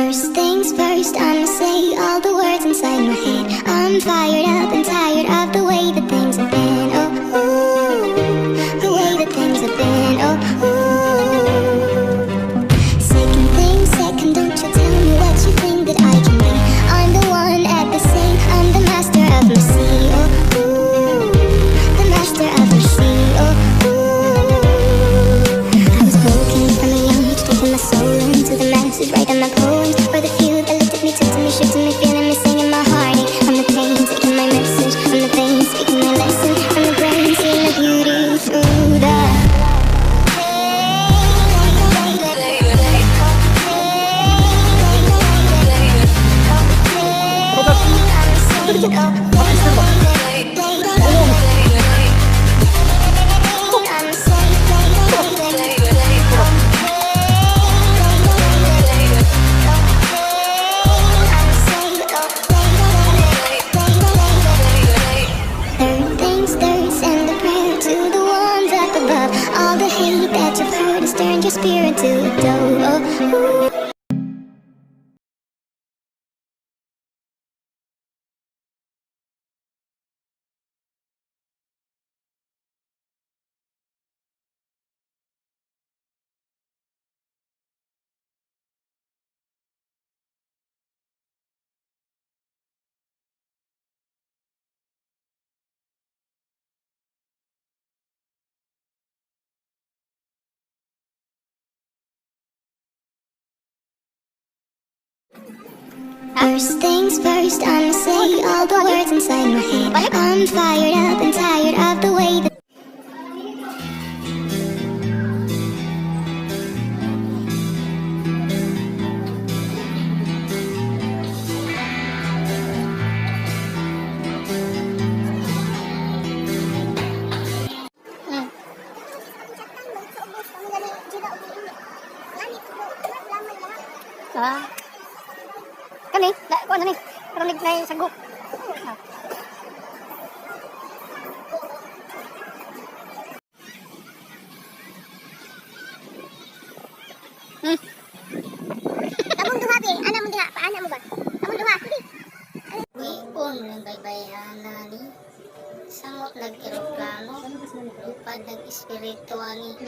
First things first, I'ma say all the words inside my head. I'm fired up and tired of the way that things have been. Oh, ooh, the way that things have been. Oh, ooh. Second thing second, don't you tell me what you think that I can be. I'm the one at the same, I'm the master of my sea. Oh, ooh, the master of my sea. Oh, ooh. I was broken from a young age, taking my soul into the masses, writing my poems for the few that looked at me, took to me, shook to me, feeling me, singing my heartache. I'm the pain, taking my message. I'm the pain, speaking my lesson. I'm the brain, seeing the beauty through the all the hate that you've heard has turned your spirit to a dough. Oh, first things first, I'ma say all the words inside my head. I'm fired up and tired of the way that Kani, ko ano ni? Parang na yung sagok. Among duha be, ana mo diha, paana mo ba? Among duha. Ipon ng baybayan na ni sangot nag-eroplano upad ng espiritu ani.